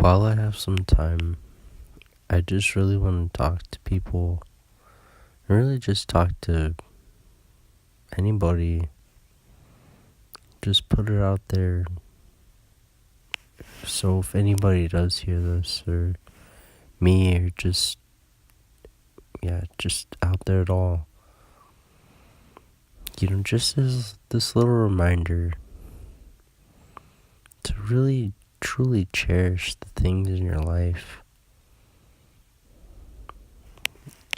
While I have some time, I just really want to talk to people, and really just talk to anybody. Just put it out there. So if anybody does hear this, or me, or just out there at all, just as this little reminder to really, truly cherish the things in your life.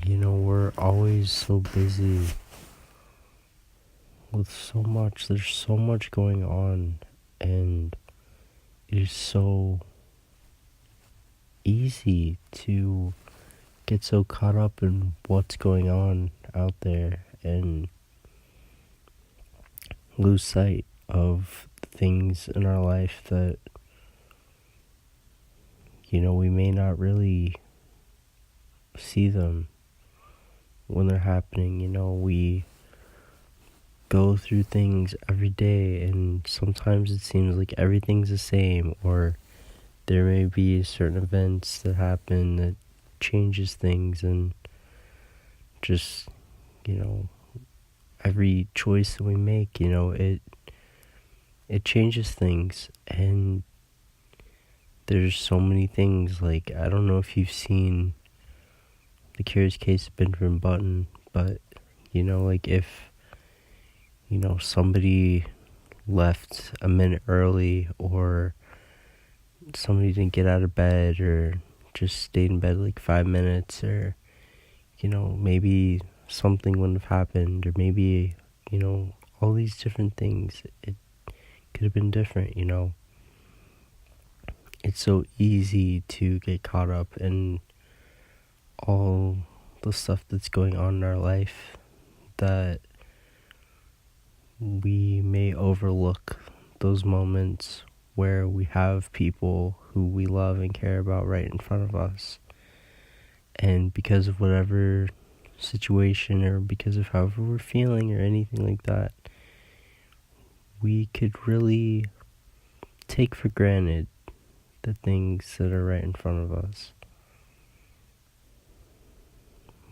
We're always so busy with so much. There's so much going on, and it is so easy to get so caught up in what's going on out there and lose sight of the things in our life that we may not really see them when they're happening. We go through things every day, and sometimes it seems like everything's the same, or there may be certain events that happen that changes things, and just every choice that we make, it changes things. And there's so many things. Like, I don't know if you've seen The Curious Case of Benjamin Button, but like, if somebody left a minute early, or somebody didn't get out of bed, or just stayed in bed like 5 minutes, or maybe something wouldn't have happened, or maybe all these different things, it could have been different. It's so easy to get caught up in all the stuff that's going on in our life that we may overlook those moments where we have people who we love and care about right in front of us. And because of whatever situation, or because of however we're feeling, or anything like that, we could really take for granted the things that are right in front of us.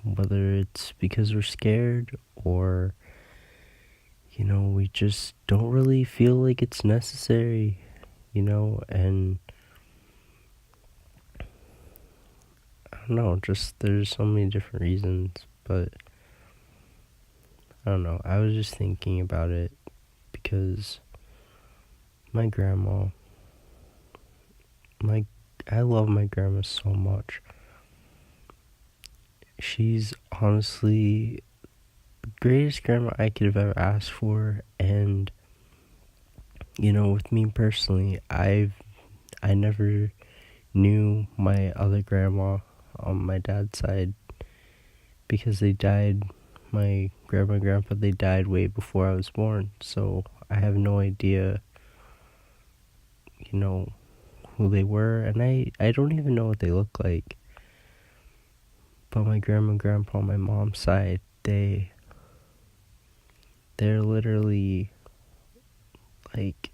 Whether it's because we're scared, or we just don't really feel like it's necessary, and I don't know, just there's so many different reasons. But I don't know, I was just thinking about it because my grandma, I love my grandma so much. She's honestly the greatest grandma I could have ever asked for. And with me personally, I never knew my other grandma on my dad's side, because they died. My grandma and grandpa, they died way before I was born, so I have no idea who they were, and I don't even know what they look like. But my grandma and grandpa on my mom's side, they're literally, like,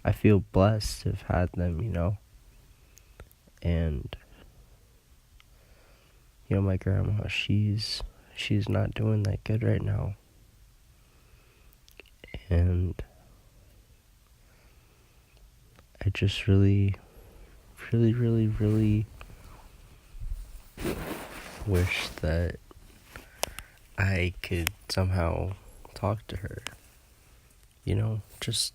I feel blessed to have had them, and my grandma, she's not doing that good right now. And I just really, really, really, really wish that I could somehow talk to her. Just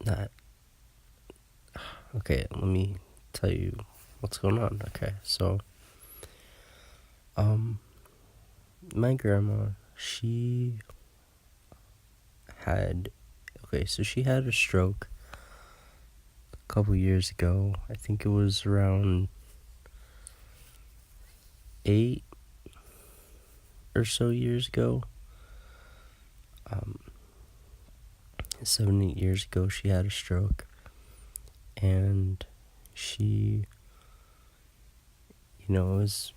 not. Okay, let me tell you what's going on. Okay, so my grandma, she had a stroke a couple years ago. I think it was around 8 or so years ago. 7, 8 years ago, she had a stroke, and she, it was,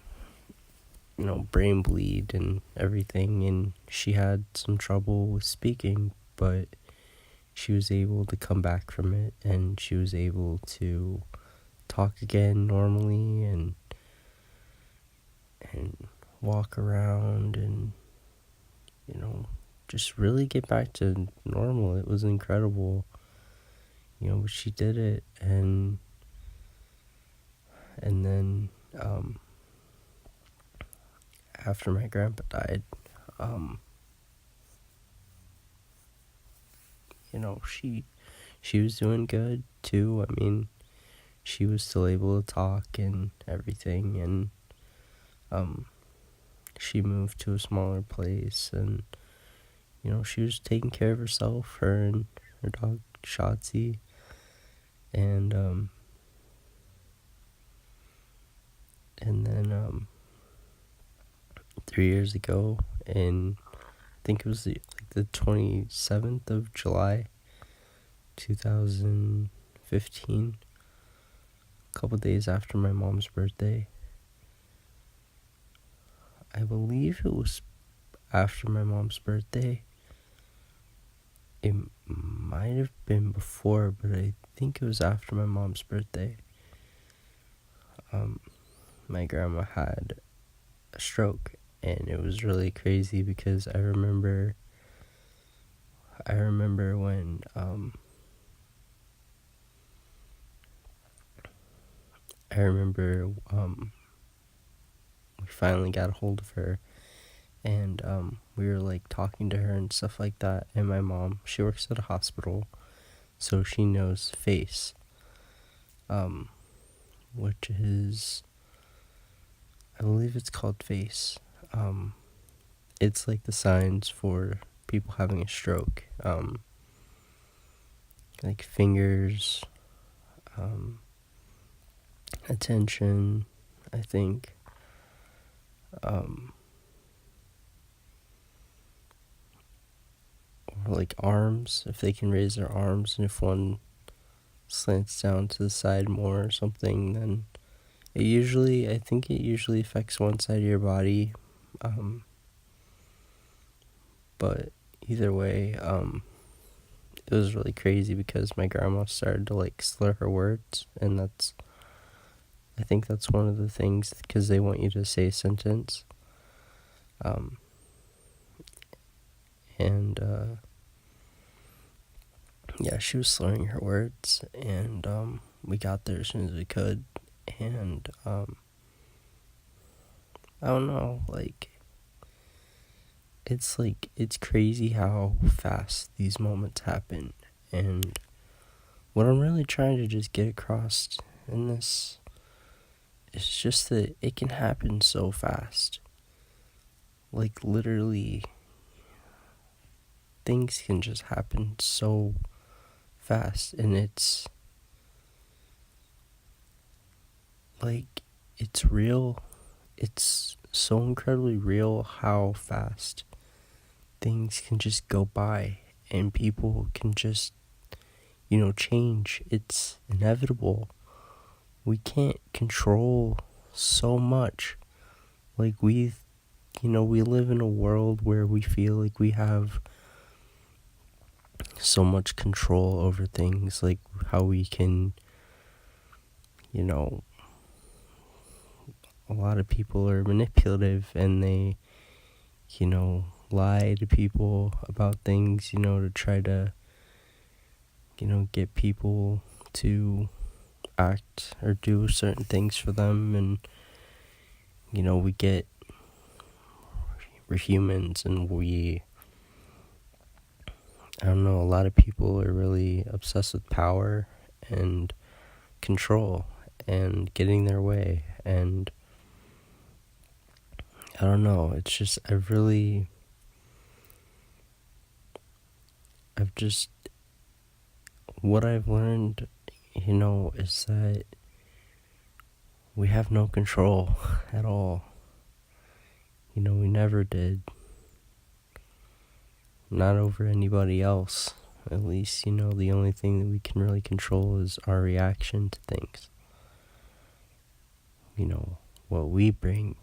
brain bleed and everything, and she had some trouble with speaking, but she was able to come back from it, and she was able to talk again normally and walk around and, you know, just really get back to normal. It was incredible, but she did it. And then after my grandpa died, she was doing good too. I mean, she was still able to talk and everything, and she moved to a smaller place, and she was taking care of herself, her and her dog Shotzi, and then 3 years ago, in I think it was the 27th of July 2015, a couple days after my mom's birthday. I believe it was after my mom's birthday. It might have been before, but I think it was after my mom's birthday. My grandma had a stroke, and it was really crazy because I remember when we finally got a hold of her, and we were like talking to her and stuff like that. And my mom, she works at a hospital, so she knows FACE, which is, I believe it's called FACE. It's like the signs for people having a stroke, like fingers, attention, I think, or like arms, if they can raise their arms, and if one slants down to the side more or something, then I think it usually affects one side of your body, but either way, it was really crazy because my grandma started to like slur her words, and I think that's one of the things, because they want you to say a sentence, and yeah, she was slurring her words, and we got there as soon as we could, and I don't know, it's crazy how fast these moments happen, and what I'm really trying to just get across in this is just that it can happen so fast. Like, literally, things can just happen so fast, and it's real. It's so incredibly real how fast things can just go by, and people can just, change. It's inevitable. We can't control so much. Like, we live in a world where we feel like we have so much control over things, like how we can, a lot of people are manipulative, and they, lie to people about things, to try to, get people to act or do certain things for them. And, we're humans, and I don't know, a lot of people are really obsessed with power and control and getting their way, and I don't know, it's just, what I've learned, is that we have no control at all. We never did. Not over anybody else. At least, the only thing that we can really control is our reaction to things. What we bring.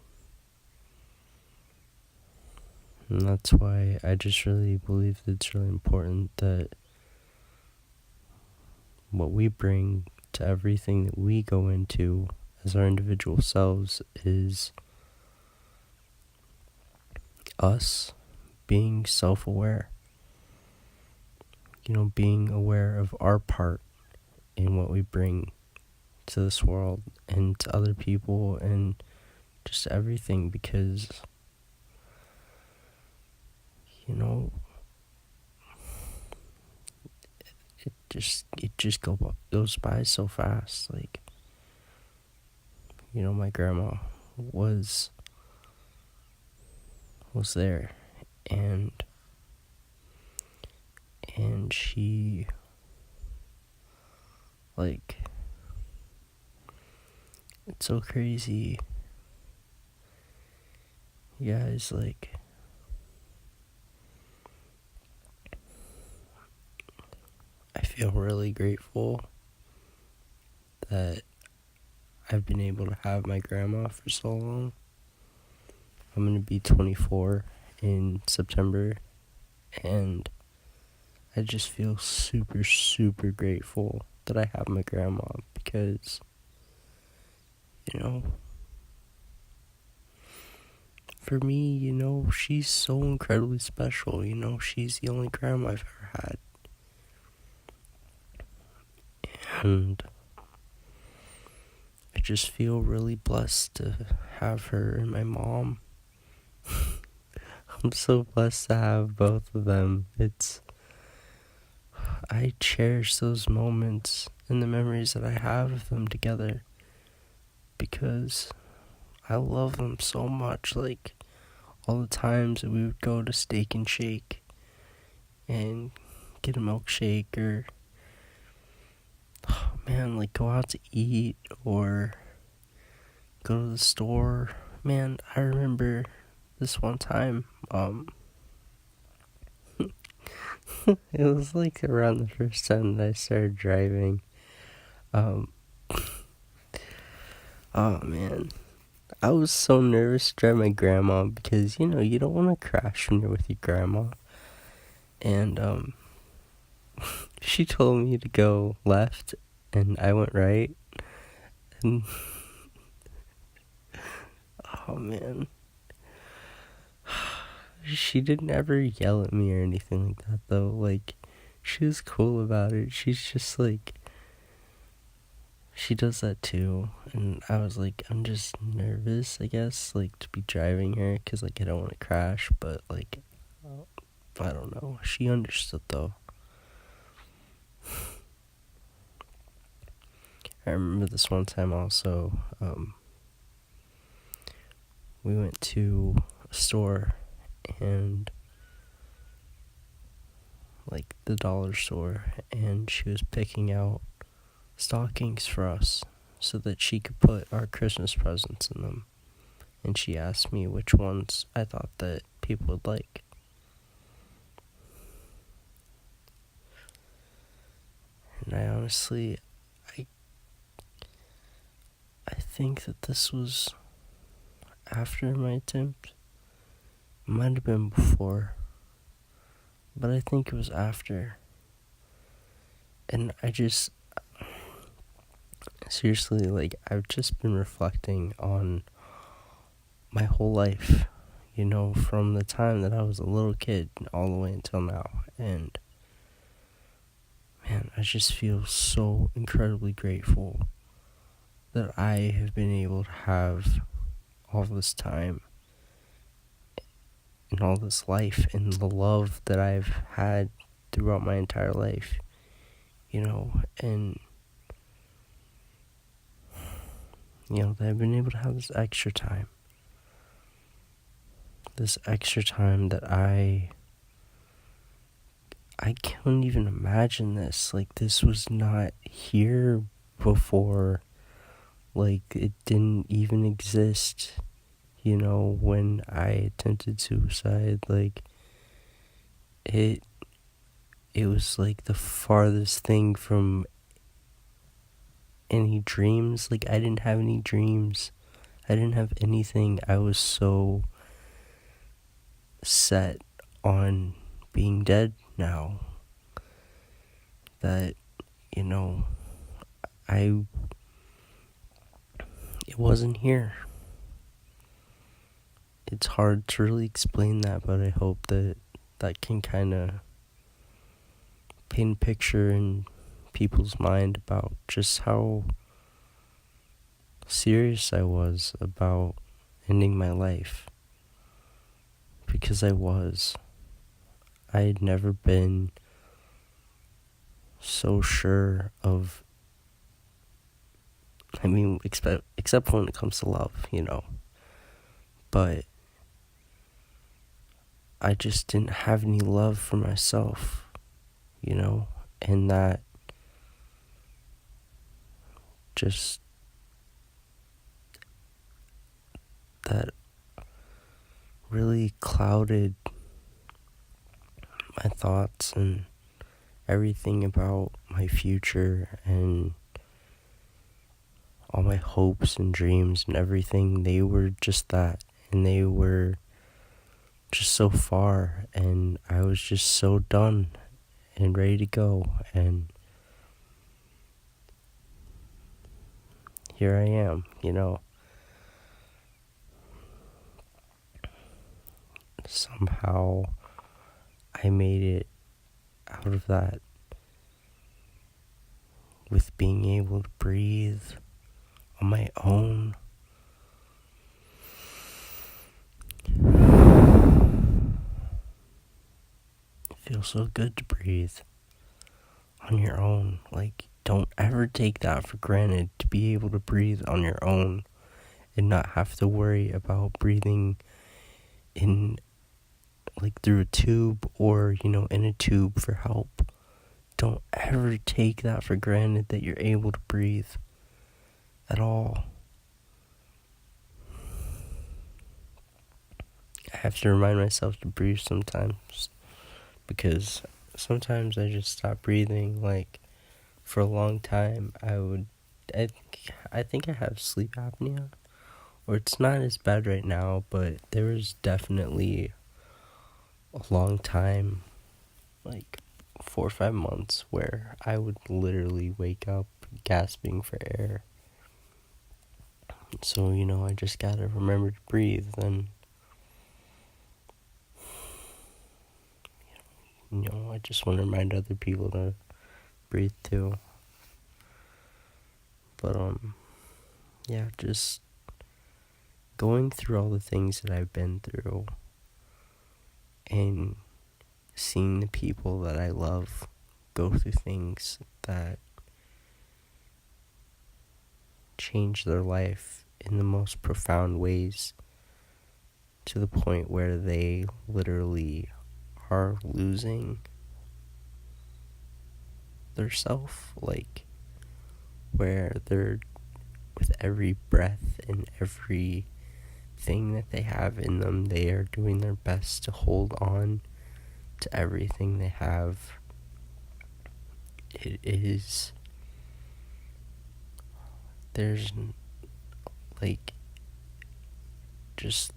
And that's why I just really believe that it's really important that, what we bring to everything that we go into as our individual selves is us being self-aware. Being aware of our part in what we bring to this world and to other people and just everything, because it just goes by so fast. Like, my grandma was there, and she, like, it's so crazy, you guys. Like, I feel really grateful that I've been able to have my grandma for so long. I'm gonna be 24 in September, and I just feel super, super grateful that I have my grandma, because, for me, she's so incredibly special. She's the only grandma I've ever had. And I just feel really blessed to have her and my mom. I'm so blessed to have both of them. I cherish those moments and the memories that I have of them together, because I love them so much. Like, all the times that we would go to Steak and Shake and get a milkshake, or like go out to eat or go to the store. Man, I remember this one time, it was like around the first time that I started driving. Oh man, I was so nervous to drive my grandma, because you don't want to crash when you're with your grandma. And she told me to go left, and I went right. And oh man, she didn't ever yell at me or anything like that, though. Like, she was cool about it. She's just like, she does that too. And I was like, I'm just nervous, I guess, like, to be driving her, because, like, I don't want to crash. But, like, I don't know. She understood, though. I remember this one time also, we went to a store, and like the dollar store, and she was picking out stockings for us so that she could put our Christmas presents in them. And she asked me which ones I thought that people would like. And I honestly, I think that this was after my attempt. It might have been before, but I think it was after. And I just, seriously, like, I've just been reflecting on my whole life, from the time that I was a little kid all the way until now. And man, I just feel so incredibly grateful that I have been able to have all this time and all this life and the love that I've had throughout my entire life, and that I've been able to have this extra time that I can't even imagine this. Like, this was not here before. Like, it didn't even exist, when I attempted suicide. Like, it was like the farthest thing from any dreams. Like, I didn't have any dreams. I didn't have anything. I was so set on being dead now that, you know, I it wasn't here. It's hard to really explain that, but I hope that that can kind of paint a picture in people's mind about just how serious I was about ending my life. Because I was. I had never been so sure of, except when it comes to love, But I just didn't have any love for myself, And that just, that really clouded my thoughts and everything about my future and all my hopes and dreams and everything. They were just that, and they were just so far, and I was just so done and ready to go, and here I am, Somehow I made it out of that with being able to breathe on my own. It feels so good to breathe on your own. Don't ever take that for granted, to be able to breathe on your own and not have to worry about breathing in, through a tube or, in a tube for help. Don't ever take that for granted, that you're able to breathe at all. I have to remind myself to breathe sometimes, because sometimes I just stop breathing. For a long time, I think I have sleep apnea, or it's not as bad right now, but there was definitely a long time, 4 or 5 months, where I would literally wake up gasping for air. So, I just gotta remember to breathe, and I just want to remind other people to breathe too. But yeah, just going through all the things that I've been through and seeing the people that I love go through things that change their life in the most profound ways, to the point where they literally are losing their self, where they're, with every breath and every thing that they have in them, they are doing their best to hold on to everything they have. It is, there's just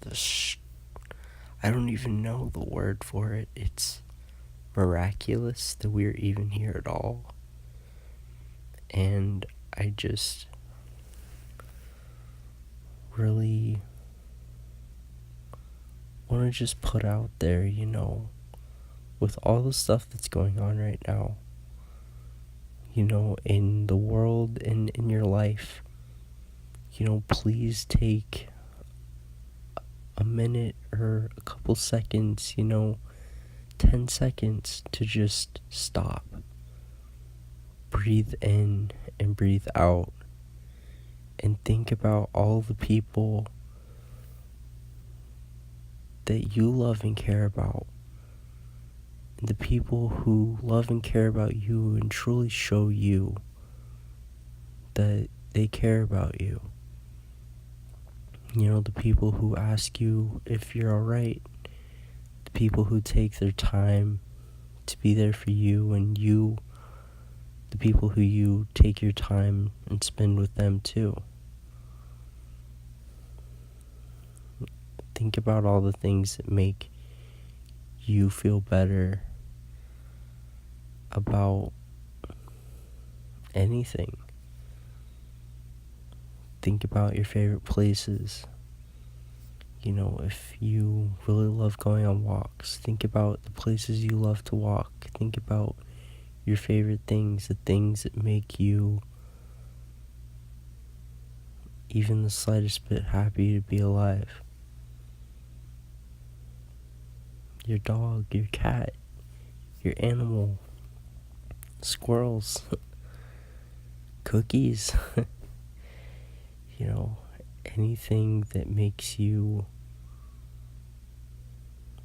I don't even know the word for it. It's miraculous that we're even here at all. And I just really want to just put out there, with all the stuff that's going on right now, in the world and in your life, please take a minute or a couple seconds, 10 seconds to just stop. Breathe in and breathe out. And think about all the people that you love and care about. And the people who love and care about you and truly show you that they care about you. The people who ask you if you're alright. The people who take their time to be there for you, and the people who you take your time and spend with them too. Think about all the things that make you feel better about anything. Think about your favorite places. If you really love going on walks, think about the places you love to walk. Think about your favorite things, the things that make you even the slightest bit happy to be alive. Your dog, your cat, your animal, squirrels, cookies, anything that makes you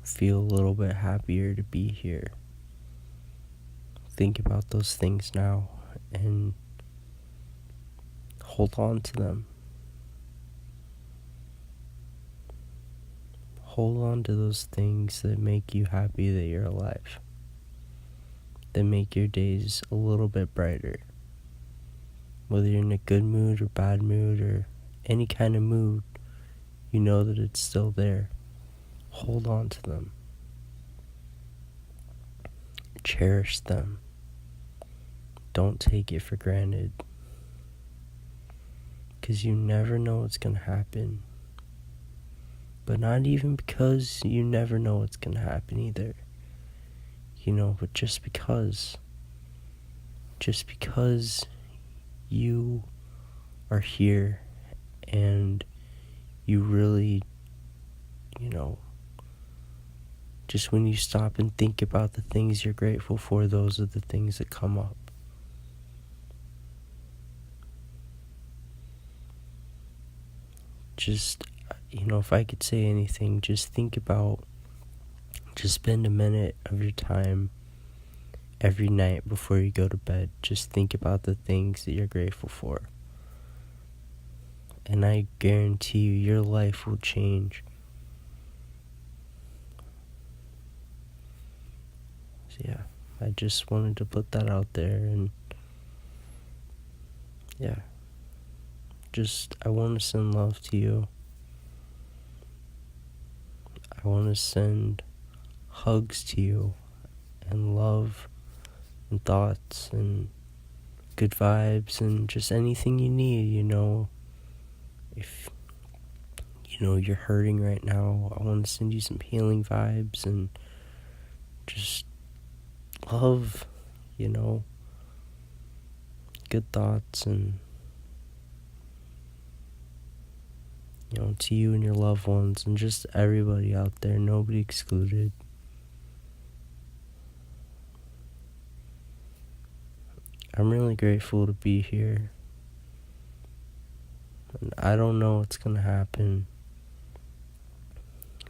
feel a little bit happier to be here. Think about those things now and hold on to them. Hold on to those things that make you happy that you're alive, that make your days a little bit brighter. Whether you're in a good mood or bad mood or any kind of mood, you know that it's still there. Hold on to them. Cherish them. Don't take it for granted. Because you never know what's going to happen. But not even because you never know what's going to happen either. But just because you are here and you really, just when you stop and think about the things you're grateful for, those are the things that come up. Just, if I could say anything, just spend a minute of your time every night before you go to bed. Just think about the things that you're grateful for. And I guarantee you, your life will change. So yeah, I just wanted to put that out there, and yeah, I want to send love to you. I want to send hugs to you, and love, and thoughts, and good vibes, and just anything you need, If, you're hurting right now, I want to send you some healing vibes, and just love, good thoughts, and, to you and your loved ones, and just everybody out there, nobody excluded. I'm really grateful to be here. And I don't know what's going to happen,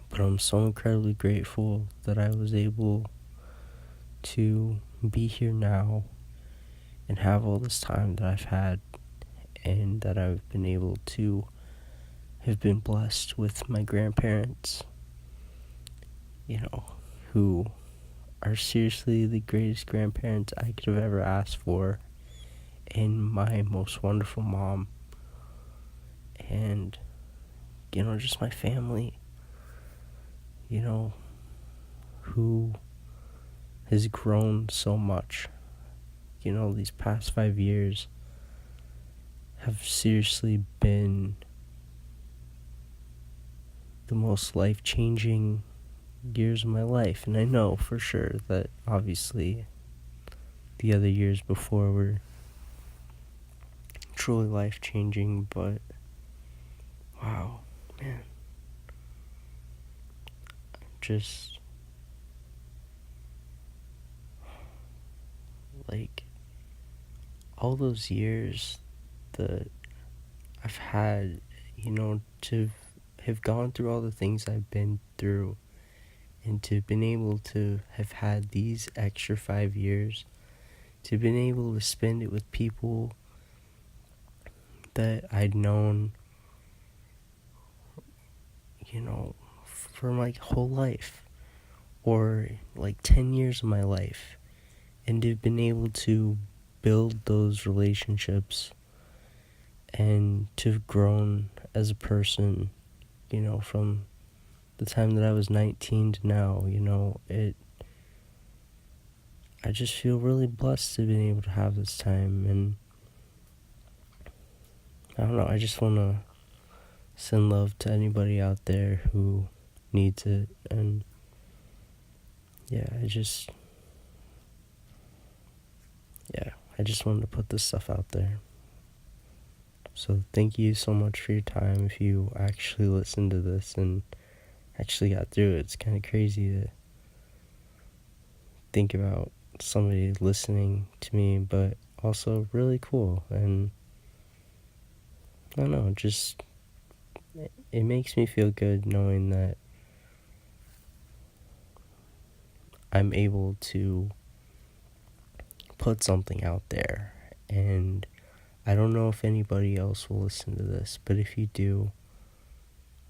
but I'm so incredibly grateful that I was able to be here now and have all this time that I've had, and that I've been able to have been blessed with my grandparents, who are seriously the greatest grandparents I could have ever asked for, and my most wonderful mom, and, just my family, who has grown so much. These past 5 years have seriously been the most life-changing years of my life. And I know for sure that obviously the other years before were truly life-changing, but wow, man. Just like all those years that I've had, to have gone through all the things I've been through, and to have been able to have had these extra 5 years, to have been able to spend it with people that I'd known, for my whole life, or like 10 years of my life, and to have been able to build those relationships, and to have grown as a person, from the time that I was 19 to now, I just feel really blessed to have been able to have this time, and I don't know, I just want to send love to anybody out there who needs it. And yeah, I just wanted to put this stuff out there. So thank you so much for your time. If you actually listened to this and actually got through it, it's kind of crazy to think about somebody listening to me, but also really cool. And I don't know, just it makes me feel good knowing that I'm able to put something out there. And I don't know if anybody else will listen to this, but if you do,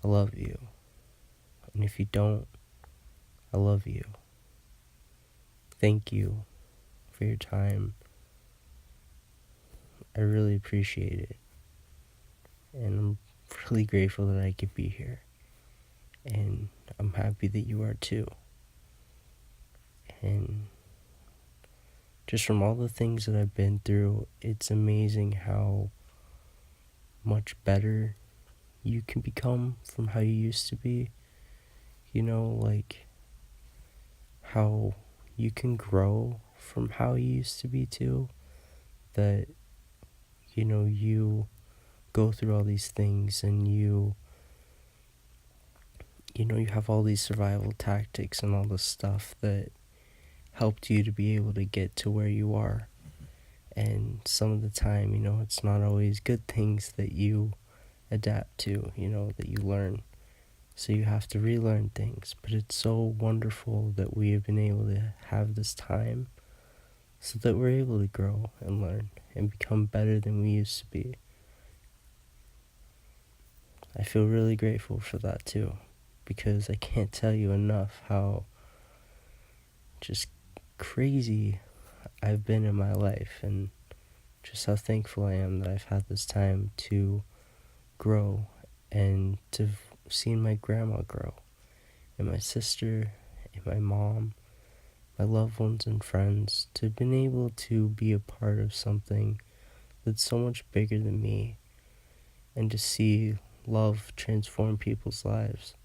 I love you. And if you don't, I love you. Thank you for your time. I really appreciate it. And I'm really grateful that I could be here. And I'm happy that you are too. And just from all the things that I've been through, it's amazing how much better you can become from how you used to be. You know, like how you can grow from how you used to be too. That, you know, you go through all these things and you have all these survival tactics and all this stuff that helped you to be able to get to where you are. And some of the time, it's not always good things that you adapt to, that you learn. So you have to relearn things. But it's so wonderful that we have been able to have this time so that we're able to grow and learn and become better than we used to be. I feel really grateful for that too, because I can't tell you enough how just crazy I've been in my life, and just how thankful I am that I've had this time to grow and to seen my grandma grow, and my sister, and my mom, my loved ones and friends, to have been able to be a part of something that's so much bigger than me, and to see love transform people's lives,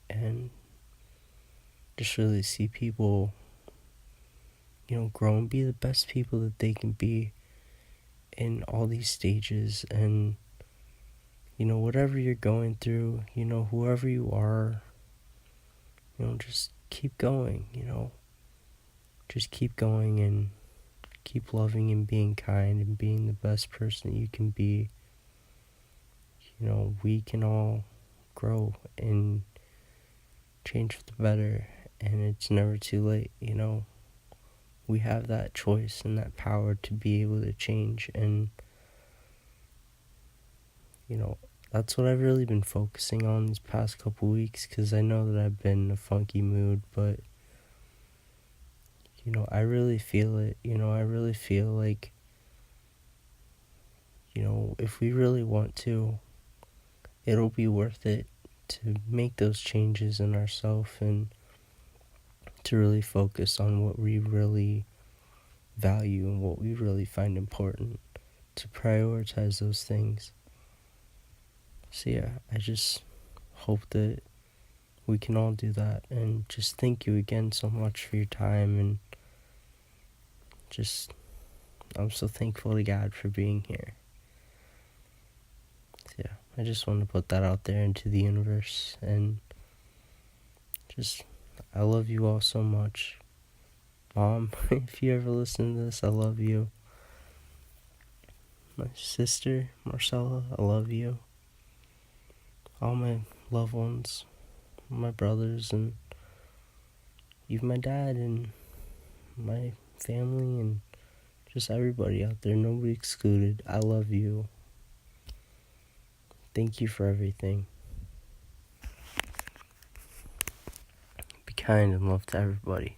and just really see people, grow and be the best people that they can be in all these stages. And whatever you're going through, whoever you are, just keep going, just keep going and keep loving and being kind and being the best person that you can be. We can all grow and change for the better, and it's never too late. We have that choice and that power to be able to change. And that's what I've really been focusing on these past couple weeks, because I know that I've been in a funky mood, but I really feel it. I really feel like if we really want to, it'll be worth it to make those changes in ourselves and to really focus on what we really value and what we really find important, to prioritize those things. So yeah, I just hope that we can all do that. And just thank you again so much for your time, and just I'm so thankful to God for being here. So yeah, I just want to put that out there into the universe, and just I love you all so much. Mom, if you ever listen to this, I love you. My sister, Marcella, I love you. All my loved ones, my brothers, and even my dad and my family, and just everybody out there, nobody excluded. I love you. Thank you for everything. Be kind and love to everybody.